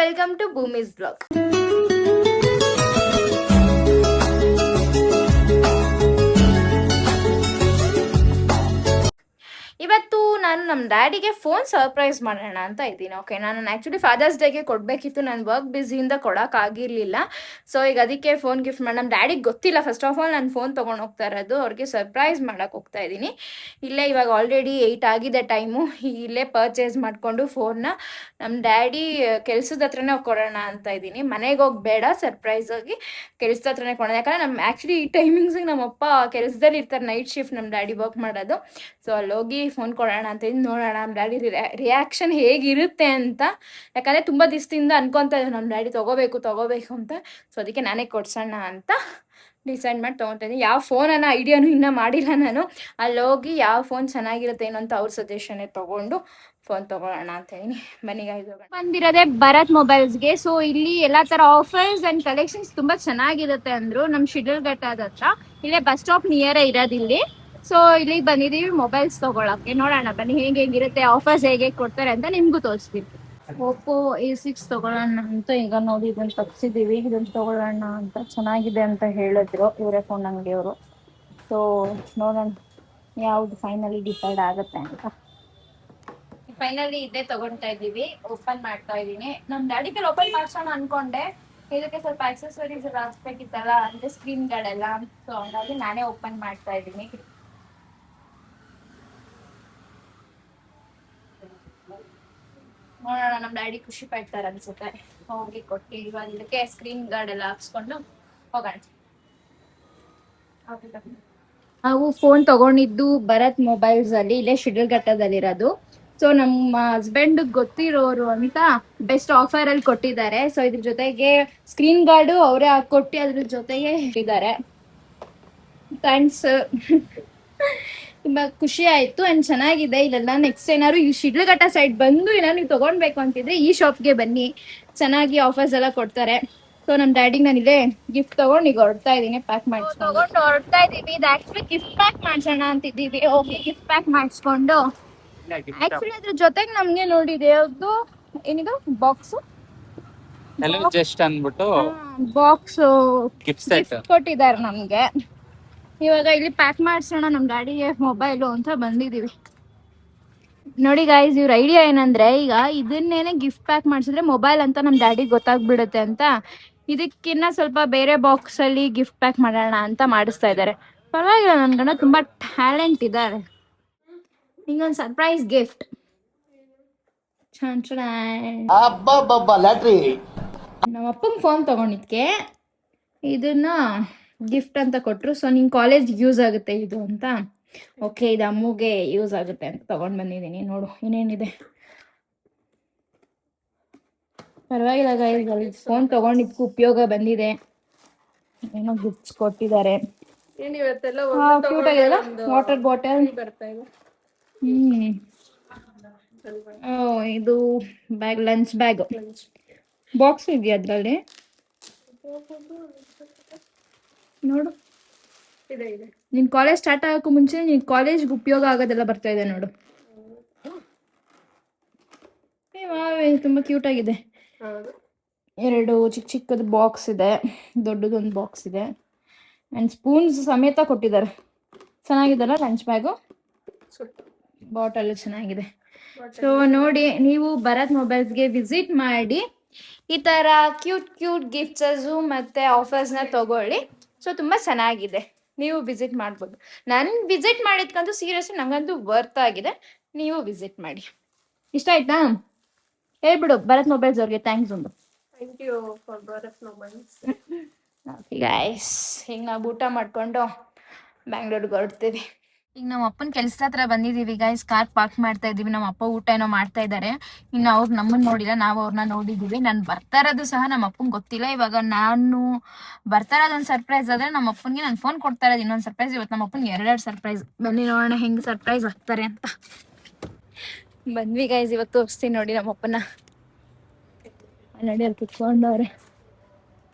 welcome to Bhumi's vlog. ಇವತ್ತು ನಾನು ನಮ್ಮ ಡ್ಯಾಡಿಗೆ ಫೋನ್ ಸರ್ಪ್ರೈಸ್ ಮಾಡೋಣ ಅಂತ ಇದ್ದೀನಿ. ಓಕೆ, ನಾನು ಆ್ಯಕ್ಚುಲಿ ಫಾದರ್ಸ್ ಡೇಗೆ ಕೊಡಬೇಕಿತ್ತು, ನಾನು ವರ್ಕ್ ಬ್ಯುಸಿಯಿಂದ ಕೊಡೋಕ್ಕಾಗಿರಲಿಲ್ಲ. ಸೊ ಈಗ ಅದಕ್ಕೆ ಫೋನ್ ಗಿಫ್ಟ್ ಮಾಡಿ ನಮ್ಮ ಡ್ಯಾಡಿಗೆ ಗೊತ್ತಿಲ್ಲ. ಫಸ್ಟ್ ಆಫ್ ಆಲ್ ನಾನು ಫೋನ್ ತೊಗೊಂಡು ಹೋಗ್ತಾ ಇರೋದು, ಅವ್ರಿಗೆ ಸರ್ಪ್ರೈಸ್ ಮಾಡೋಕ್ಕೆ ಹೋಗ್ತಾ ಇದ್ದೀನಿ. ಇಲ್ಲೇ ಇವಾಗ ಆಲ್ರೆಡಿ 8 ಆಗಿದೆ ಟೈಮು. ಇಲ್ಲೇ ಪರ್ಚೇಸ್ ಮಾಡಿಕೊಂಡು ಫೋನ್ನ ನಮ್ಮ ಡ್ಯಾಡಿ ಕೆಲ್ಸದ ಹತ್ರನೇ ಕೊಡೋಣ ಅಂತ ಇದ್ದೀನಿ. ಮನೆಗೆ ಹೋಗಿ ಬೇಡ, ಸರ್ಪ್ರೈಸ್ ಆಗಿ ಕೆಲ್ಸದ ಹತ್ರನೇ ಕೊಡೋಣ. ಯಾಕಂದರೆ ನಮ್ಮ ಆ್ಯಕ್ಚುಲಿ ಈ ಟೈಮಿಂಗ್ಸಿಗೆ ನಮ್ಮಪ್ಪ ಕೆಲಸದಲ್ಲಿ ಇರ್ತಾರೆ, ನೈಟ್ ಶಿಫ್ಟ್ ನಮ್ಮ ಡ್ಯಾಡಿ ವರ್ಕ್ ಮಾಡೋದು. ಸೊ ಅಲ್ಲೋಗಿ ಫೋನ್ ಕೊಡೋಣ ಅಂತ ನೋಡೋಣ ನಮ್ಮ ಡ್ಯಾಡಿ ರಿಯಾಕ್ಷನ್ ಹೇಗಿರುತ್ತೆ ಅಂತ. ಯಾಕಂದರೆ ತುಂಬ ದಿವಸದಿಂದ ಅನ್ಕೊತಾ ಇದ್ದೆ ನಮ್ಮ ಡ್ಯಾಡಿ ತೊಗೋಬೇಕು ಅಂತ. ಸೊ ಅದಕ್ಕೆ ನಾನೇ ಕೊಡ್ಸೋಣ ಅಂತ ಡಿಸೈಡ್ ಮಾಡಿ ತೊಗೊತಾ ಇದ್ದೀನಿ. ಯಾವ ಫೋನನ್ನು ಐಡಿಯಾನು ಇನ್ನೂ ಮಾಡಿಲ್ಲ ನಾನು. ಅಲ್ಲೋಗಿ ಯಾವ ಫೋನ್ ಚೆನ್ನಾಗಿರುತ್ತೆ ಏನೋ ಅಂತ ಅವ್ರ ಸಜೆಷನ್ನೇ ತೊಗೊಂಡು ಫೋನ್ ತೊಗೊಳ್ಳೋಣ ಅಂತ ಹೇಳಿ ಬನ್ನಿ ಗಾಯ್ಸ್. ಬಂದಿರೋದೇ ಭರತ್ ಮೊಬೈಲ್ಸ್ಗೆ. ಸೊ ಇಲ್ಲಿ ಎಲ್ಲ ಥರ ಆಫರ್ಸ್ ಆ್ಯಂಡ್ ಕಲೆಕ್ಷನ್ಸ್ ತುಂಬ ಚೆನ್ನಾಗಿರುತ್ತೆ ಅಂದರು. ನಮ್ಮ ಶಿಡ್ಲಘಟ್ಟದ ಹತ್ರ ಇಲ್ಲೇ ಬಸ್ ಸ್ಟಾಪ್ ನಿಯರೇ ಇರೋದಿಲ್ಲಿ. ಸೊ ಇಲ್ಲಿಗೆ ಬಂದಿದ್ದೀವಿ ಮೊಬೈಲ್ಸ್ ತೊಗೊಳಕ್ಕೆ. ನೋಡೋಣ ಬನ್ನಿ ಹೇಗಿರುತ್ತೆ, ಆಫರ್ಸ್ ಹೇಗೆ ಕೊಡ್ತಾರೆ ಅಂತ ನಿಮಗೂ ತೋರಿಸ್ತೀನಿ. ಓಪೋ A6 ತೊಗೊಳ್ಳೋಣ ಅಂತ ಈಗ ನೋಡಿ ಇದನ್ನು ತಪ್ಪಿಸಿದ್ದೀವಿ. ಇದನ್ನು ತೊಗೊಳ್ಳೋಣ ಅಂತ ಚೆನ್ನಾಗಿದೆ ಅಂತ ಹೇಳಿದ್ರು ಇವರೇ ಫೋನ್ ಅಂಗಡಿಯವರು. ಸೊ ನೋಡೋಣ ಯಾವುದು ಫೈನಲಿ ಡಿಸೈಡ್ ಆಗುತ್ತೆ ಅಂತ. ಫೈನಲಿ ಇದೇ ತಗೊಳ್ತಾ ಇದ್ದೀವಿ, ಓಪನ್ ಮಾಡ್ತಾ ಇದ್ದೀನಿ. ನಮ್ಮ ಡ್ಯಾಡಿ ಕೈಲಿ ಓಪನ್ ಮಾಡ್ಸೋಣ ಅನ್ಕೊಂಡೆ, ಇದಕ್ಕೆ ಸ್ವಲ್ಪ ಆಕ್ಸೆಸರೀಸ್ ಎಲ್ಲ ಹಾಕ್ಬೇಕಿತ್ತಲ್ಲ, ಅಂದರೆ ಸ್ಕ್ರೀನ್ಗಳೆಲ್ಲ. ಸೊ ಹಂಗಾಗಿ ನಾನೇ ಓಪನ್ ಮಾಡ್ತಾ ಇದ್ದೀನಿ. ನೋಡೋಣ, ನಮ್ಮ ಡ್ಯಾಡಿ ಖುಷಿ ಪಡ್ತಾರೆ ಅನ್ಸುತ್ತೆ. ಹೋಗಿ ಕೊಟ್ಟು ಇವಾಗ ಇದಕ್ಕೆ ಸ್ಕ್ರೀನ್ ಗಾರ್ಡ್ ಎಲ್ಲ ಹಾಕ್ಸ್ಕೊಂಡು ಹೋಗೋಣ. ನಾವು ಫೋನ್ ತಗೊಂಡಿದ್ದು ಭರತ್ ಮೊಬೈಲ್ಸ್ ಅಲ್ಲಿ, ಇಲ್ಲೇ ಶಿಡ್ಲಘಟ್ಟದಲ್ಲಿರೋದು. ಸೊ ನಮ್ಮ ಹಸ್ಬೆಂಡ್ ಗೊತ್ತಿರೋರು ಅಂತ ಬೆಸ್ಟ್ ಆಫರ್ ಅಲ್ಲಿ ಕೊಟ್ಟಿದ್ದಾರೆ. ಸೊ ಇದ್ರ ಜೊತೆಗೆ ಸ್ಕ್ರೀನ್ ಗಾರ್ಡು ಅವರೇ ಹಾಕೊಟ್ಟು ಅದ್ರ ಜೊತೆಗೆ ಇದ್ದಾರೆ. ಥ್ಯಾಂಕ್ಸ್, ತುಂಬಾ ಖುಷಿ ಆಯ್ತು ಅಂಡ್ ಚೆನ್ನಾಗಿದೆ. ಇಲ್ಲೆಲ್ಲ ನೆಕ್ಸ್ಟ್ ಏನಾದ್ರು ಈ ಶಿಡ್ಲಘಟ್ಟ ಸೈಡ್ ಬಂದು ಏನಾದ್ರು ನೀವು ತಗೊಳ್ಬೇಕು ಅಂತಿದ್ರೆ ಈ ಶಾಪ್ಗೆ ಬನ್ನಿ, ಚೆನ್ನಾಗಿ ಆಫರ್ಸ್ ಎಲ್ಲ ಕೊಡ್ತಾರೆ. ಸೊ ನಮ್ಮ ಡ್ಯಾಡಿಗೆ ನಾನು ಇಲ್ಲೇ ಗಿಫ್ಟ್ ತಗೊಂಡು ಈಗ ಹೊರಡ್ತಾ ಇದ್ದೀನಿ, ಪ್ಯಾಕ್ ಮಾಡಿಸ್ಕೊಂಡು ಹೊರಡ್ತಾ ಇದೀವಿ. ಇದು ಆಕ್ಚುಲಿ ಗಿಫ್ಟ್ ಪ್ಯಾಕ್ ಮಾಡ್ಸೋಣ ಅಂತಿದ್ದೀವಿ. ಹೋಗಿ ಗಿಫ್ಟ್ ಪ್ಯಾಕ್ ಮಾಡಿಸ್ಕೊಂಡು ಆಕ್ಚುಲಿ ಅದ್ರ ಜೊತೆಗೆ ನಮ್ಗೆ ನೋಡಿದೆ ಯಾವ್ದು ಏನಿದು ಬಾಕ್ಸ್ ಜಸ್ಟ್ ಅಂದ್ಬಿಟ್ಟು ಬಾಕ್ಸ್ ಗಿಫ್ಟ್ ಕೊಟ್ಟಿದ್ದಾರೆ ನಮ್ಗೆ. ಇವಾಗ ಇಲ್ಲಿ ಪ್ಯಾಕ್ ಮಾಡಿಸೋಣ ನಮ್ಮ ಗಾಡಿಗೆ ಮೊಬೈಲು ಅಂತ ಬಂದಿದೀವಿ. ನೋಡಿ ಗಾಯ್ಸ್, ಇವ್ರ ಐಡಿಯಾ ಏನಂದ್ರೆ ಈಗ ಇದನ್ನೇನೆ ಗಿಫ್ಟ್ ಪ್ಯಾಕ್ ಮಾಡಿಸಿದ್ರೆ ಮೊಬೈಲ್ ಅಂತ ನಮ್ಮ ಡ್ಯಾಡಿಗೆ ಗೊತ್ತಾಗ್ಬಿಡುತ್ತೆ ಅಂತ ಇದಕ್ಕಿನ್ನ ಸ್ವಲ್ಪ ಬೇರೆ ಬಾಕ್ಸ್ ಅಲ್ಲಿ ಗಿಫ್ಟ್ ಪ್ಯಾಕ್ ಮಾಡೋಣ ಅಂತ ಮಾಡಿಸ್ತಾ ಇದ್ದಾರೆ. ಪರವಾಗಿಲ್ಲ, ನನ್ನ ಗಂಡ ತುಂಬಾ ಟ್ಯಾಲೆಂಟ್ ಇದ್ದಾರೆ. ಹಿಂಗೊಂದು ಸರ್ಪ್ರೈಸ್ ಗಿಫ್ಟ್. ನಮ್ಮ ಅಪ್ಪಂಗೆ ಫೋನ್ ತಗೊಂಡಿದ್ಕೆ ಇದನ್ನ ಗಿಫ್ಟ್ ಅಂತ ಕೊಟ್ರು. ಸೊ ನಿಂಗೆ ಕಾಲೇಜ್ ಯೂಸ್ ಆಗುತ್ತೆ ಇದು ಅಂತ. ಓಕೆ, ಇದು ಅಮ್ಮುಗೆ ಯೂಸ್ ಆಗುತ್ತೆ ಅಂತ ತಗೊಂಡ್ ಬಂದಿದ್ದೀನಿ. ನೋಡು ಏನೇನಿದೆ. ಪರವಾಗಿಲ್ಲ ಗೈಸ್, ಫೋನ್ ತಗೊಂಡಿದ್ಕು ಉಪಯೋಗ ಬಂದಿದೆ. ಏನೋ ಗಿಫ್ಟ್ಸ್ ಕೊಟ್ಟಿದ್ದಾರೆ. ಕ್ಯೂಟ್ ಆಗಿದೆಲ್ಲ, ವಾಟರ್ ಬಾಟಲ್. ಇದು ಬ್ಯಾಗ್, ಲಂಚ್ ಬ್ಯಾಗ್ ಬಾಕ್ಸ್ ಇದೆಯಾ ಅದ್ರಲ್ಲಿ? ನೋಡು, ನಿನ್ ಕಾಲೇಜ್ ಸ್ಟಾರ್ಟ್ ಆಗಕ್ಕೂ ಮುಂಚೆ ನಿನ್ ಕಾಲೇಜ್ಗೆ ಉಪಯೋಗ ಆಗೋದೆಲ್ಲ ಬರ್ತಾ ಇದೆ ನೋಡು. ತುಂಬಾ ಕ್ಯೂಟ್ ಆಗಿದೆ. 2 ಚಿಕ್ಕ ಚಿಕ್ಕದ ಬಾಕ್ಸ್ ಇದೆ, ದೊಡ್ಡದೊಂದು ಬಾಕ್ಸ್ ಇದೆ ಅಂಡ್ ಸ್ಪೂನ್ಸ್ ಸಮೇತ ಕೊಟ್ಟಿದ್ದಾರೆ. ಚೆನ್ನಾಗಿದೆಲ್ಲ ಲಂಚ್ ಬ್ಯಾಗು. ಬಾಟಲ್ ಚೆನ್ನಾಗಿದೆ. ಸೊ ನೋಡಿ, ನೀವು ಭರತ್ ಮೊಬೈಲ್ಸ್ಗೆ ವಿಸಿಟ್ ಮಾಡಿ ಈ ತರ ಕ್ಯೂಟ್ ಗಿಫ್ಟ್ಸ್ ಮತ್ತೆ ಆಫರ್ಸ್ನ ತಗೊಳ್ಳಿ. ಸೊ ತುಂಬ ಚೆನ್ನಾಗಿದೆ, ನೀವು ವಿಸಿಟ್ ಮಾಡ್ಬೋದು. ನಾನು ವಿಸಿಟ್ ಮಾಡಿದ್ಕಂತೂ ಸೀರಿಯಸ್ಲಿ ನಂಗಂತೂ ವರ್ತ್ ಆಗಿದೆ. ನೀವು ವಿಸಿಟ್ ಮಾಡಿ. ಇಷ್ಟ ಆಯ್ತಾ? ಹೇಳ್ಬಿಡು ಭರತ್ ಮೊಬೈಲ್ಸ್ ಅವ್ರಿಗೆ ಥ್ಯಾಂಕ್ಸ್ ಒಂದು. Thank you for Bharat mobiles. Okay guys, ಈಗ ನಾವು ಊಟ ಮಾಡಿಕೊಂಡು ಬ್ಯಾಂಗ್ಳೂರ್ಗೆ ಹೊರಡ್ತೀವಿ. ಈಗ ನಮ್ಮ ಅಪ್ಪನ ಕೆಲಸದ ಹತ್ರ ಬಂದಿದ್ದೀವಿ ಗೈಸ್. ಕಾರ್ ಪಾರ್ಕ್ ಮಾಡ್ತಾ ಇದ್ದೀವಿ. ನಮ್ಮ ಅಪ್ಪ ಊಟ ಏನೋ ಮಾಡ್ತಾ ಇದ್ದಾರೆ. ಇನ್ನು ಅವ್ರು ನಮ್ಮನ್ನ ನೋಡಿಲ್ಲ, ನಾವು ಅವ್ರನ್ನ ನೋಡಿದ್ದೀವಿ. ನಾನು ಬರ್ತಾ ಇರೋದು ಸಹ ನಮ್ಮ ಅಪ್ಪಂಗೆ ಗೊತ್ತಿಲ್ಲ. ಇವಾಗ ನಾನು ಬರ್ತಾ ಇರೋದು ಒಂದು ಸರ್ಪ್ರೈಸ್ ಆದರೆ ನಮ್ಮ ಅಪ್ಪನಿಗೆ ನಾನು ಫೋನ್ ಕೊಡ್ತಾ ಇರೋದು ಇನ್ನೊಂದು ಸರ್ಪ್ರೈಸ್. ಇವತ್ತು ನಮ್ಮ ಅಪ್ಪನಿಗೆ 2 ಸರ್ಪ್ರೈಸ್. ಬನ್ನಿ ನೋಡೋಣ ಹೆಂಗೆ ಸರ್ಪ್ರೈಸ್ ಆಗ್ತಾರೆ ಅಂತ. ಬಂದ್ವಿ ಗೈಸ್, ಇವಾಗ ತೋರಿಸ್ತೀನಿ ನೋಡಿ ನಮ್ಮ ಅಪ್ಪನ. ನಡಿಯಲ್ಲಿ ಕುತ್ಕೊಂಡವ್ರೆ,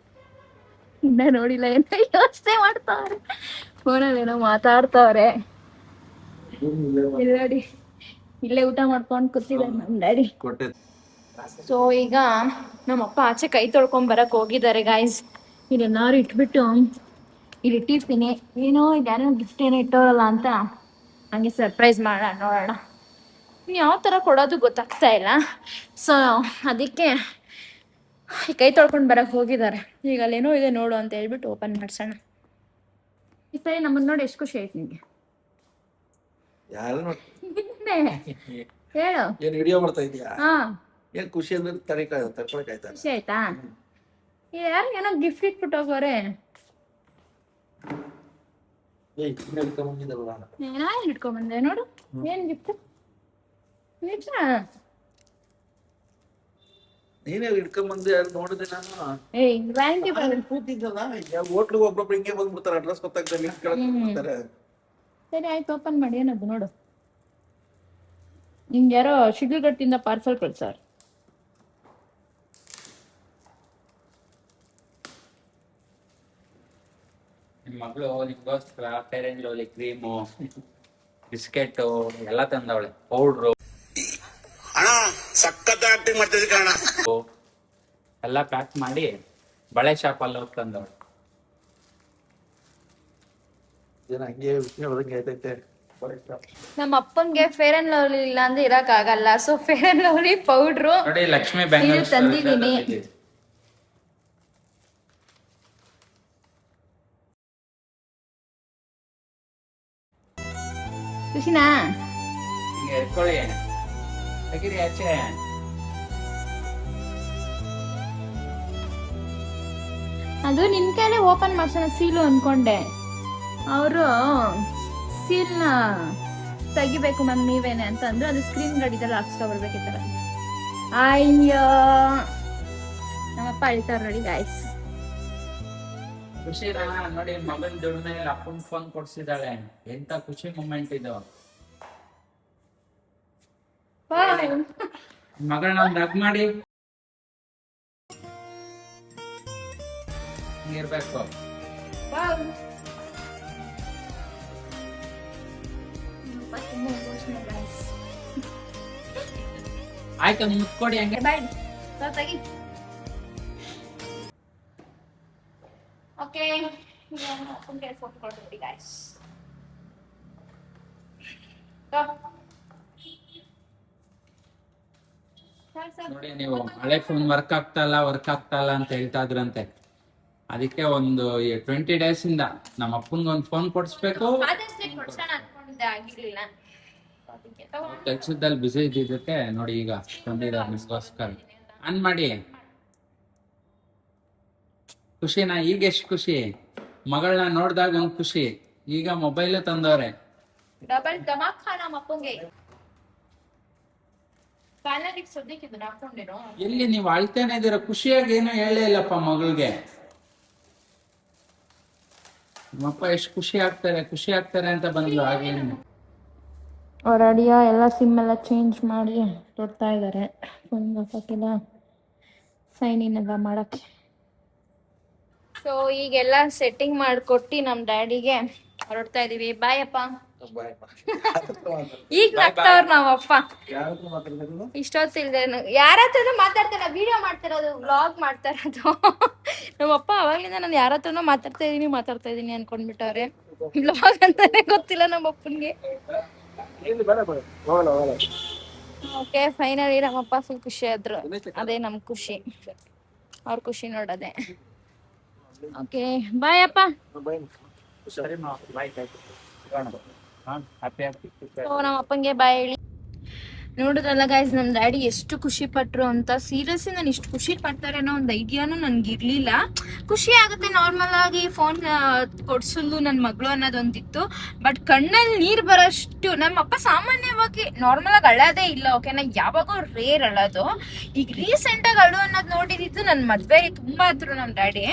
ಇನ್ನ ನೋಡಿಲ್ಲ, ಏನೋ ಯೋಚನೆ ಮಾಡ್ತಾವ್ರೆ, ಫೋನಲ್ಲಿ ಏನೋ ಮಾತಾಡ್ತಾವ್ರೆ. ನೋಡಿ, ಇಲ್ಲೇ ಊಟ ಮಾಡ್ಕೊಂಡು ಕೂತಿದ್ದಾರೆ ನಮ್ಮ ಡ್ಯಾಡಿ. ಸೊ ಈಗ ನಮ್ಮಪ್ಪ ಆಚೆ ಕೈ ತೊಳ್ಕೊಂಡ್ ಬರಕ್ ಹೋಗಿದ್ದಾರೆ ಗಾಯ್ಸ್. ಇದೆಲ್ಲಾರು ಇಟ್ಬಿಟ್ಟು ಇಲ್ಲಿ ಇಟ್ಟಿರ್ತೀನಿ. ಏನೋ ಯಾರೋ ಗಿಫ್ಟ್ ಏನೋ ಇಟ್ಟೋರಲ್ಲ ಅಂತ ಹಂಗೆ ಸರ್ಪ್ರೈಸ್ ಮಾಡೋಣ, ನೋಡೋಣ. ಯಾವ ಥರ ಕೊಡೋದು ಗೊತ್ತಾಗ್ತಾ ಇಲ್ಲ. ಸೊ ಅದಕ್ಕೆ ಕೈ ತೊಳ್ಕೊಂಡು ಬರಕ್ಕೆ ಹೋಗಿದ್ದಾರೆ. ಈಗ ಅಲ್ಲೇನೋ ಇದೆ ನೋಡು ಅಂತ ಹೇಳ್ಬಿಟ್ಟು ಓಪನ್ ಮಾಡ್ಸೋಣ. ಈ ಸರಿ ನಮ್ಮನ್ನ ನೋಡಿ ಎಷ್ಟು ಖುಷಿ ಆಯ್ತು ನಿಮಗೆ? ಹೇಳು. ಏನ್ ವಿಡಿಯೋ ಮಾಡ್ತಾ ಇದೀಯಾ? ಹಾ, ಏನ್ ಖುಷಿ ಅಂದ್ರೆ ತಡ್ಕೊಳಕಾಯ್ತಾ? ಖುಷಿ ಆಯ್ತಾ? ಯಾರು ಏನೋ ಗಿಫ್ಟ್ ಇಟ್ಬಿಟ್ಟು ಹೋಗೋರೆ. ನಾನು ಇಟ್ಕೊಂಡ್ಬಂದೆ ನೋಡು. ಏನ್ ಗಿಫ್ಟ್? ನೀನೇ ಇಟ್ಕೊಂಡ್ಬಂದು ನೋಡಿದೆ ನಾನು. ಏಯ್ ವ್ಯಾರಂಟಿ ಕೂತಿದ್ದಲ್ಲ, ಹೋಟ್ಲಿಗೆ ಒಬ್ಬೊಬ್ರು ಹಿಂಗೆ ಬಂದ್ಬಿಡ್ತಾರೆ, ಅಡ್ರೆಸ್ ಗೊತ್ತಾಗ್ತಾರೆ, ಲಿಸ್ಟ್ ಕೇಳ್ತಾರೆ. ಸರಿ ಆಯ್ತು, ಓಪನ್ ಮಾಡಿ. ಏನದು ನೋಡು. ನಿಮ್ಗೆ ಯಾರೋ ಶಿಡ್ಲಘಟ್ಟಿಂದ ಪಾರ್ಸಲ್ ಕಳ್ಸಾರ. ನಿಮ್ ಮಗಳು ನಿಮ್ಗೋಸ್ಕರ fair and lovely cream, biscuit ಎಲ್ಲ ತಂದವಳೆ, ಪೌಡ್ರು ಎಲ್ಲ ಪ್ಯಾಕ್ ಮಾಡಿ ಬಳೆ ಶಾಪ್ ಅಲ್ಲಿ ಹೋಗಿ ತಂದವಳೆ. ಏನ ಹಂಗೆ ವಿಷಯ ಹೊರಗೆ ಆಯ್ತೈತೆ. ನಮ್ಮ ಅಪ್ಪಂಗೆ ಫೇರ್ ಅಂಡ್ ಲವ್ಲಿ ಇಲ್ಲ ಅಂದ್ರೆ ಇರಕ್ ಆಗಲ್ಲ. So fair and lovely powder ನೋಡಿ, ಲಕ್ಷ್ಮಿ ಬ್ಯಾಂಗಲ್ ತಂದಿದ್ದೀನಿ. ಖುಷಿನಾ? ಹಿಂಗೆ ಎತ್ಕೊಳ್ಳಿ, ತೆಗೀರಿ ಆಚೆ. ಅದು ನಿನ್ ಕೈಲೇ ಓಪನ್ ಮಾಡ್ಸೋಣ ಸೀಲು ಅನ್ಕೊಂಡೆ. ಅವರು ಸೀಲ್ನ ತೆಗಿಬೇಕು ಮ್ಯಾಮ್ ನೀವೇನೆ ಅಂತ ಅಂದ್ರು. ಅದು ಸ್ಕ್ರೀನ್ ಗಾಡಿದೆಲ್ಲ ಹಾಕ್ಸ್ಕೊ ಬರ್ಬೇಕಿತ್ತರ. ಅಯ್ಯೋ, ನಮ್ಮಪ್ಪ ಅಳ್ತಾರ ನೋಡಿ ಗಾಯ್ಸ್. ಖುಷಿನಾ? ನೋಡಿ, ಮೊಬೈಲ್ ದುಡಿಮೆ ಅಪ್ಪನ್ ಫೋನ್ ಕೊಡ್ಸಿದಾಳೆ. ಎಂತ ಖುಷಿ ಮೂಮೆಂಟ್ ಇದು. ಮಗಳನ್ನ ಒಂದು ಹಗ್ ಮಾಡಿ. ಹಿಂಗಿರ್ಬೇಕು. ಆಯ್ತು, ಮುತ್ಕೊಡಿ ಹಂಗೆ. ಓಕೆ, ಫೋನ್ ಕೊಡ್ಬಿಡಿ ಗಾಯ್ಸ್. ನೋಡಿ, ನೀವು ಹಳೆ ಫೋನ್ ವರ್ಕ್ ಆಗ್ತಾ ಇಲ್ಲ ಅಂತ ಹೇಳ್ತಾ ಇದ್ರಂತೆ. ಅದಕ್ಕೆ ಒಂದು 20 days ಇಂದ ನಮ್ಮ ಅಪ್ಪನ್ಗೆ ಒಂದು ಫೋನ್ ಕೊಡ್ಸ್ಬೇಕು. ಕೆಲ್ಸದಲ್ಲಿ ಬಿಸಿ ಇದ್ದಿದ್ದಕ್ಕೆ ನೋಡಿ ಈಗ ತಂದಿದ್ದಾರೆ ನಿಮ್ಗೋಸ್ಕರ. ಆನ್ ಮಾಡಿ. ಖುಷಿನಾ? ಈಗ ಎಷ್ಟು ಖುಷಿ? ಮಗಳನ್ನ ನೋಡ್ದಾಗ ಒಂದ್ ಖುಷಿ, ಈಗ ಮೊಬೈಲ್ ತಂದವ್ರೆ. ಡಬಲ್ ಧಮಾಕ ನಮ್ಮ ಅಪ್ಪಂಗೆ. ಸದ್ಯಕ್ಕೆ ಇದನ್ನ ಹಾಕೊಂಡಿರೋ ಎಲ್ಲಿ ನೀವು ಅಳ್ತೇನೆ ಇದೀರ? ಖುಷಿಯಾಗಿ ಏನೋ ಹೇಳೇ ಇಲ್ಲಪ್ಪ ಮಗಳಿಗೆ. ನಮ್ಮಪ್ಪ ಎಷ್ಟು ಖುಷಿ ಆಗ್ತಾರೆ ಅಂತ ಬಂದ್ಲು ಆಗೇನು. ಅವ್ರ ಅಡಿಯ ಎಲ್ಲ ಸಿಮ್ ಎಲ್ಲ ಚೇಂಜ್ ಮಾಡಿ ಕೊಡ್ತಾ ಇದ್ದಾರೆ. ಫೋನ್ ಹಾಕೋಕ್ಕೆಲ್ಲ ಸೈನ್ ಇನ್ ಎಲ್ಲ ಮಾಡಕ್ಕೆ. ಸೊ ಈಗೆಲ್ಲ ಸೆಟ್ಟಿಂಗ್ ಮಾಡಿಕೊಟ್ಟು ನಮ್ಮ ಡ್ಯಾಡಿಗೆ ಹೊರಡ್ತಾ ಇದೀವಿ. ಬಾಯ್ ಅಪ್ಪ. ಈಗ ನಗ್ತಾವ್ರ ನಾವಪ್ಪ. ಇಷ್ಟೊತ್ತಿಲ್ದೆ ಯಾರ ಹತ್ರನೂ ಮಾತಾಡ್ತಾರ, ವಿಡಿಯೋ ಮಾಡ್ತಿರೋದು, ವ್ಲಾಗ್ ಮಾಡ್ತಾ ಇರೋದು. ನಮ್ಮಪ್ಪ ಅವಾಗ್ಲಿಂದ ನಾನು ಯಾರ ಹತ್ರನೂ ಮಾತಾಡ್ತಾ ಇದೀನಿ ಅನ್ಕೊಂಡ್ಬಿಟ್ಟವ್ರೆ. ವ್ಲಾಗ್ ಅಂತಾನೆ ಗೊತ್ತಿಲ್ಲ ನಮ್ಮಪ್ಪನ್ಗೆ. ಓಕೆ, ಫೈನಲಿ ನಮ್ಮಪ್ಪ ಫುಲ್ ಖುಷಿ ಆದ್ರು. ಅದೇ ನಮ್ ಖುಷಿ, ಅವ್ರ ಖುಷಿ ನೋಡೋದೆ. ಓಕೆ, ಬಾಯ್ ಅಪ್ಪ. ನಮ್ಮ ಅಪ್ಪಂಗೆ ಬಾಯ್ ಹೇಳಿ. ನೋಡಿದ್ರಲ್ಲ ಗೈಸ್, ನಮ್ ಡ್ಯಾಡಿ ಎಷ್ಟು ಖುಷಿ ಪಟ್ರು ಅಂತ. ಸೀರಿಯಸ್ಲಿ ನಾನು ಇಷ್ಟು ಖುಷಿ ಪಡ್ತಾರೆ ಅನ್ನೋ ಒಂದು ಐಡಿಯಾನು ನನ್ಗೆ ಇರ್ಲಿಲ್ಲ. ಖುಷಿ ಆಗುತ್ತೆ ನಾರ್ಮಲ್ ಆಗಿ ಫೋನ್ ಕೊಡ್ಸಲು ನನ್ನ ಮಗಳು ಅನ್ನೋದೊಂದಿತ್ತು. ಬಟ್ ಕಣ್ಣಲ್ಲಿ ನೀರ್ ಬರೋಷ್ಟು ನಮ್ಮಪ್ಪ ಸಾಮಾನ್ಯವಾಗಿ ನಾರ್ಮಲ್ ಆಗಿ ಅಳೋದೇ ಇಲ್ಲ. ಓಕೆನಾ, ಯಾವಾಗೋ ರೇರ್ ಅಳೋದು. ಈಗ ರೀಸೆಂಟ್ ಆಗಿ ಅಳು ಅನ್ನೋದು ನೋಡಿದ್ದು ನನ್ನ ಮದ್ವೆಗೆ ತುಂಬಾ ಹತ್ರ ನಮ್ ಡ್ಯಾಡಿ.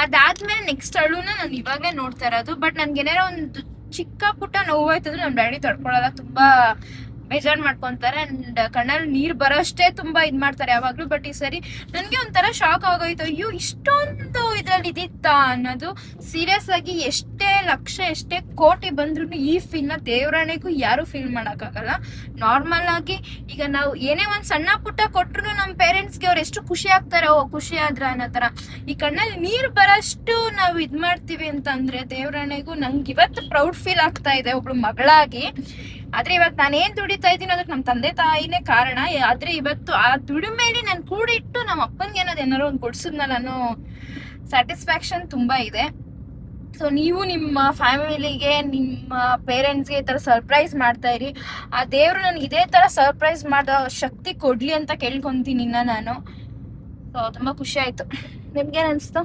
ಅದಾದ್ಮೇಲೆ ನೆಕ್ಸ್ಟ್ ಅಳುನ ನಾನು ಇವಾಗೇ ನೋಡ್ತಾ ಇರೋದು. ಬಟ್ ನನ್ಗೇನಾರ ಒಂದು ಚಿಕ್ಕ ಪುಟ್ಟ ನೋವಾಯ್ತಂದ್ರೆ ನಮ್ ಡ್ಯಾಡಿ ತಡ್ಕೊಳಲ್ಲ, ತುಂಬಾ ಬೇಜಾರ್ ಮಾಡ್ಕೊಂತಾರೆ. ಅಂಡ್ ಕಣ್ಣಲ್ಲಿ ನೀರ್ ಬರೋಷ್ಟೇ ತುಂಬಾ ಇದ್ ಮಾಡ್ತಾರೆ ಯಾವಾಗ್ಲೂ. ಬಟ್ ಈ ಸರಿ ನನ್ಗೆ ಒಂಥರ ಶಾಕ್ ಆಗೋಯ್ತು. ಅಯ್ಯೋ, ಇಷ್ಟೊಂದು ಇದ್ರಲ್ಲಿ ಇದಿತ್ತಾ ಅನ್ನೋದು. ಸೀರಿಯಸ್ ಆಗಿ ಎಷ್ಟೇ ಲಕ್ಷ ಎಷ್ಟೇ ಕೋಟಿ ಬಂದ್ರು ಈ ಫೀಲ್ ನ ದೇವರಾಣೆಗೂ ಯಾರು ಫೀಲ್ ಮಾಡಕ್ಕಾಗಲ್ಲ. ನಾರ್ಮಲ್ ಆಗಿ ಈಗ ನಾವು ಏನೇ ಒಂದ್ ಸಣ್ಣ ಪುಟ್ಟ ಕೊಟ್ರು ನಮ್ಮ ಪೇರೆಂಟ್ಸ್ಗೆ ಅವ್ರು ಎಷ್ಟು ಖುಷಿ ಆಗ್ತಾರೆ, ಓ ಖುಷಿ ಆದ್ರ ಅನ್ನೋ ತರ. ಈ ಕಣ್ಣಲ್ಲಿ ನೀರ್ ಬರಷ್ಟು ನಾವು ಇದ್ ಮಾಡ್ತೀವಿ ಅಂತಂದ್ರೆ ದೇವರಾಣೆಗೂ ನಂಗೆ ಇವತ್ತು ಪ್ರೌಡ್ ಫೀಲ್ ಆಗ್ತಾ ಇದೆ ಒಬ್ಳು ಮಗಳಾಗಿ. ಆದ್ರೆ ಇವತ್ತು ನಾನು ಏನ್ ದುಡಿತಾ ಇದ್ದೀನಿ ಅದಕ್ಕೆ ನಮ್ಮ ತಂದೆ ತಾಯಿನೇ ಕಾರಣ. ಆದ್ರೆ ಇವತ್ತು ಆ ದುಡಿಮೆಲಿ ನಾನು ಕೂಡಿಟ್ಟು ನಮ್ಮ ಅಪ್ಪನ್ಗೆ ಏನಾರು ಒಂದು ಕೊಡ್ಸಿದ್ನಲ್ಲ ಅನ್ನೋ ಸ್ಯಾಟಿಸ್ಫ್ಯಾಕ್ಷನ್ ತುಂಬಾ ಇದೆ. ಸೊ ನೀವು ನಿಮ್ಮ ಫ್ಯಾಮಿಲಿಗೆ ನಿಮ್ಮ ಪೇರೆಂಟ್ಸ್ಗೆ ಈ ತರ ಸರ್ಪ್ರೈಸ್ ಮಾಡ್ತಾ ಇರಿ. ಆ ದೇವ್ರು ನನಗೆ ಇದೇ ತರ ಸರ್ಪ್ರೈಸ್ ಮಾಡೋ ಶಕ್ತಿ ಕೊಡ್ಲಿ ಅಂತ ಕೇಳ್ಕೊಂತೀನಿ ನಾನು. ಸೊ ತುಂಬಾ ಖುಷಿ ಆಯ್ತು. ನಿಮ್ಗೇನ್ ಅನ್ಸ್ತು?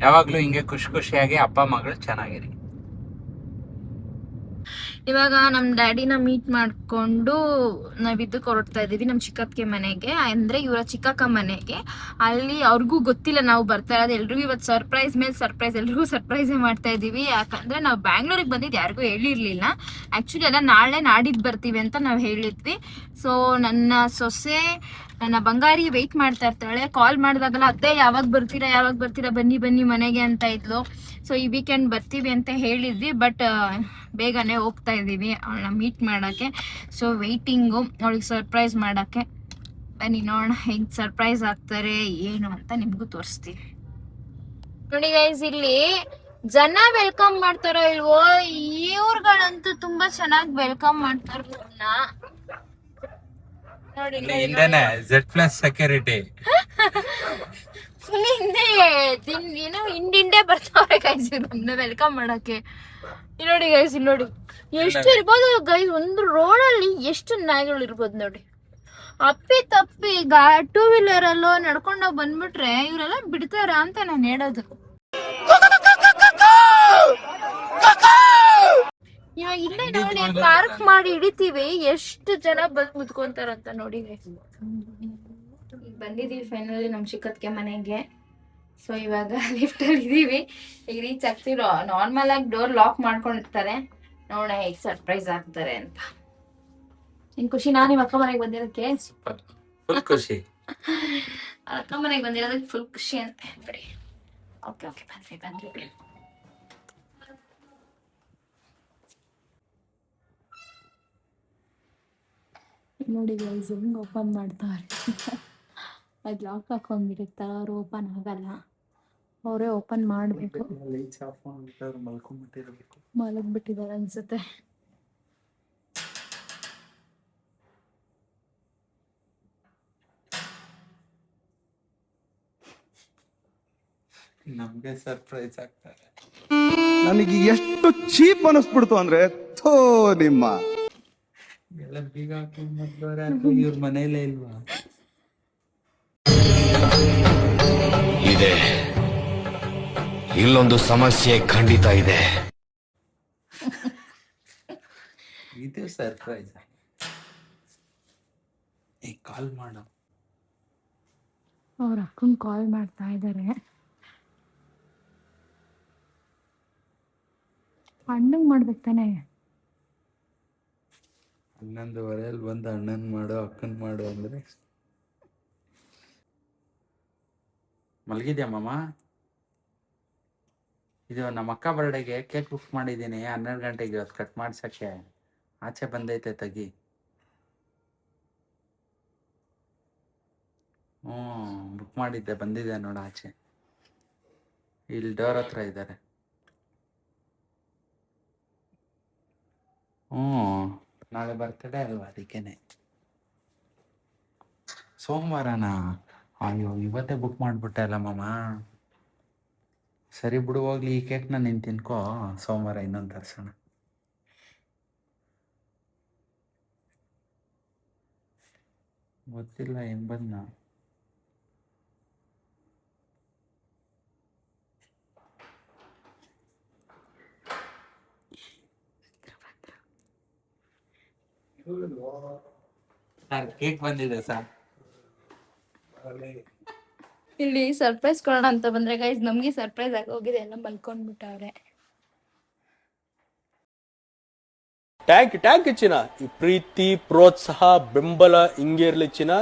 ಯಾವಾಗ್ಲೂ ಹಿಂಗೆ ಖುಷಿ ಖುಷಿಯಾಗಿ ಅಪ್ಪ ಮಗಳು ಚೆನ್ನಾಗಿರಿ. ಇವಾಗ ನಮ್ಮ ಡ್ಯಾಡಿನ ಮೀಟ್ ಮಾಡ್ಕೊಂಡು ನಾವ್ ಇದಕ್ಕೆ ಹೊರಡ್ತಾ ಇದೀವಿ, ನಮ್ಮ ಚಿಕ್ಕಕ್ಕೆ ಮನೆಗೆ, ಅಂದ್ರೆ ಇವರ ಚಿಕ್ಕಕ್ಕ ಮನೆಗೆ. ಅಲ್ಲಿ ಅವ್ರಿಗೂ ಗೊತ್ತಿಲ್ಲ ನಾವು ಬರ್ತಾ ಇರೋದು. ಎಲ್ರಿಗೂ ಇವತ್ತು ಸರ್ಪ್ರೈಸ್ ಮೇಲೆ ಸರ್ಪ್ರೈಸ್, ಎಲ್ರಿಗೂ ಸರ್ಪ್ರೈಸೇ ಮಾಡ್ತಾ ಇದೀವಿ. ಯಾಕಂದ್ರೆ ನಾವು ಬ್ಯಾಂಗ್ಳೂರಿಗೆ ಬಂದಿದ್ದು ಯಾರಿಗೂ ಹೇಳಿರ್ಲಿಲ್ಲ. ಆಕ್ಚುಲಿ ಎಲ್ಲ ನಾಳೆ ನಾಡಿದ್ದು ಬರ್ತೀವಿ ಅಂತ ನಾವು ಹೇಳಿದ್ವಿ. ಸೊ ನನ್ನ ಸೊಸೆ ನನ್ನ ಬಂಗಾರಿ ವೆಯ್ಟ್ ಮಾಡ್ತಾ ಇರ್ತಾಳೆ. ಕಾಲ್ ಮಾಡಿದಾಗಲ್ಲ ಅತ್ತೆ ಯಾವಾಗ ಬರ್ತೀರಾ ಬನ್ನಿ ಬನ್ನಿ ಮನೆಗೆ ಅಂತ ಇದ್ಲು. ಸೊ ಈ ವೀಕೆಂಡ್ ಬರ್ತೀವಿ ಅಂತ ಹೇಳಿದ್ವಿ, ಬಟ್ ಬೇಗನೆ ಹೋಗ್ತಾ ಇದೀವಿ ಅವಳನ್ನ ಮೀಟ್ ಮಾಡೋಕ್ಕೆ. ಸೊ ವೆಯ್ಟಿಂಗು ಅವಳಿಗೆ ಸರ್ಪ್ರೈಸ್ ಮಾಡೋಕ್ಕೆ. ಬನ್ನಿ ನೋಡೋಣ ಹೆಂಗ್ ಸರ್ಪ್ರೈಸ್ ಆಗ್ತಾರೆ ಏನು ಅಂತ ನಿಮ್ಗೂ ತೋರಿಸ್ತೀವಿ. ನೋಡಿ ಗೈಸ್, ಇಲ್ಲಿ ಜನ ವೆಲ್ಕಮ್ ಮಾಡ್ತಾರೋ ಇಲ್ವೋ, ಇವ್ರುಗಳಂತೂ ತುಂಬಾ ಚೆನ್ನಾಗಿ ವೆಲ್ಕಮ್ ಮಾಡ್ತಾರ ನೋಡಿ. ಹಿಂದೆನೆ Z+ ಸೆಕ್ಯೂರಿಟಿ ಫುಲ್ ಹಿಂದೆ ಏನೋ ಹಿಂದೆ ಬರ್ತಾವ್ರೆ ಗೈಸ್ ನಮ್ನ ವೆಲ್ಕಮ್ ಮಾಡಕ್ಕೆ. ಇಲ್ಲಿ ನೋಡಿ ಗೈಸ್, ಇಲ್ಲಿ ನೋಡಿ ಎಷ್ಟು ಇರ್ಬೋದು ಗೈಸ್, ಒಂದು ರೋಡಲ್ಲಿ ಎಷ್ಟು ನಾಯಿಗಳು ಇರ್ಬೋದು ನೋಡಿ. ಅಪ್ಪಿ ತಪ್ಪಿ 2 ವೀಲರ್ ಅಲ್ಲೋ ನಡ್ಕೊಂಡೋಗಿ ಬಂದ್ಬಿಟ್ರೆ ಇವರೆಲ್ಲ ಬಿಡ್ತಾರ ಅಂತ ನಾನು ಹೇಳೋದು. ಇವಾಗ ಇಲ್ಲೇ ನೋಡಿ ಪಾರ್ಕ್ ಮಾಡಿ ಹಿಡಿತೀವಿ, ಎಷ್ಟು ಜನ ಬಂದ್ ಮುದ್ಕೊಂತಾರಂತ ನೋಡಿ. ಈಗ ಬಂದಿದೀವಿ ಫೈನಲಿ ನಮ್ ಚಿಕ್ಕತ್ಗೆ ಮನೆಗೆ. ಸೊ ಇವಾಗ ಲಿಫ್ಟ್ ಅಲ್ಲಿ ಇದೀವಿ, ಈಗ ರೀಚ್ ಆಗ್ತೀವಿ. ನಾರ್ಮಲ್ ಆಗಿ ಡೋರ್ ಲಾಕ್ ಮಾಡ್ಕೊಂಡಿರ್ತಾರೆ, ನೋಡೋಣ ಹೇಗ್ ಸರ್ಪ್ರೈಸ್ ಆಗ್ತಾರೆ ಅಂತ. ನಿನ್ ಖುಷಿ ನಾನು ನಿಮ್ಮ ಅಕ್ಕ ಮನೆಗೆ ಬಂದಿರೋದಕ್ಕೆ? ಫುಲ್ ಖುಷಿ. ಅಕ್ಕ ಮನೆಗೆ ಬಂದಿರೋದಕ್ಕೆ ಫುಲ್ ಖುಷಿ ಅಂತ ಬಿಡಿ. ಓಕೆ ಓಕೆ ಬನ್ರಿ. ನೋಡಿ ಗೈಸ್ ಹೆಂಗ್ ಓಪನ್ ಮಾಡ್ತಾರೆ. ಅದು ಲಾಕ್ ಹಾಕೊಂಡ್ಬಿಡುತ್ತಾ, ಅವ್ರು ಓಪನ್ ಆಗಲ್ಲ, ಅವರೇ ಓಪನ್ ಮಾಡಬೇಕು. ಮಲಗ್ಬಿಟ್ಟಿದ್ದಾರೆ ಅನ್ಸುತ್ತೆ. ನಮ್ಗೆ ಸರ್ಪ್ರೈಸ್ ಆಗ್ತಾರೆ. ನನಗೆ ಎಷ್ಟು ಚೀಪ್ ಅನಿಸ್ಬಿಡ್ತು ಅಂದ್ರೆ ಥೋ ನಿಮ್ಮ ಎಲ್ಲ ಬೀಗ ಹಾಕೊಂಡು ಮಕ್ಕಳವ್ರೆ, ಇವ್ರ ಮನೇಲೇ ಇಲ್ವಾ? ಇದೆ, ಇಲ್ಲೊಂದು ಸಮಸ್ಯೆ ಖಂಡಿತ ಇದೆ. ಇದು ಸರ್ಪ್ರೈಸ್. ಕಾಲ್ ಮಾಡು. ಅವ್ರ ಅಕ್ಕಂಗೆ ಕಾಲ್ ಮಾಡ್ತಾ ಇದ್ದಾರೆ. ಅಣ್ಣಂಗೆ ಮಾಡ್ಬೇಕು ತಾನೆ. 11:15 ಬಂದು ಅಣ್ಣನ್ ಮಾಡು ಅಕ್ಕನ್ ಮಾಡು ಅಂದ್ರೆ ಮಲಗಿದ್ಯಾ ಮಾಮ? ಇದು ನಮ್ಮ ಅಕ್ಕ ಬರ್ಡೇಗೆ ಕೇಕ್ ಬುಕ್ ಮಾಡಿದ್ದೀನಿ 12 ಗಂಟೆಗೆ, ಇವತ್ತು ಕಟ್ ಮಾಡ್ಸಕ್ಕೆ. ಆಚೆ ಬಂದೈತೆ ತೆಗಿ. ಬುಕ್ ಮಾಡಿದ್ದೆ, ಬಂದಿದೆ ನೋಡ ಆಚೆ. ಇಲ್ಲಿ ಡೋರ್ ಹತ್ರ ಇದ್ದಾರೆ. ನಾಳೆ ಬರ್ತಡೇ ಅಲ್ವಾ, ಅದಕ್ಕೇನೆ. ಸೋಮವಾರನಾ? ಅಯ್ಯೋ ಇವತ್ತೇ ಬುಕ್ ಮಾಡಿಬಿಟ್ಟೆ ಅಲ್ಲ ಮಾಮ. ಸರಿ ಬಿಡು, ಹೋಗ್ಲಿ. ಈ ಕೇಕ್ನ ನೀನು ತಿನ್ಕೋ, ಸೋಮವಾರ ಇನ್ನೊಂದು ತರ್ಸೋಣ. ಗೊತ್ತಿಲ್ಲ ಹೆಂಗ್ ಬಂದ. ಸರ್ ಕೇಕ್ ಬಂದಿದೆ ಸರ್. ಇಲ್ಲಿ ಸರ್ಪ್ರೈಸ್ ಕೊಡೋಣ ಅಂತ ಬಂದ್ರೆ ಗೈಸ್ ನಮ್ಗೆ ಸರ್ಪ್ರೈಸ್ ಆಗಿ ಹೋಗಿದೆ, ಎಲ್ಲ ಮಲ್ಕೊಂಡ್ಬಿಟ್ಟವ್ರೆ. ಟ್ಯಾಂಕ್ ಚಿನ್ನ. ಈ ಪ್ರೀತಿ ಪ್ರೋತ್ಸಾಹ ಬೆಂಬಲ ಹಿಂಗೆ ಇರ್ಲಿ ಚಿನ್ನ.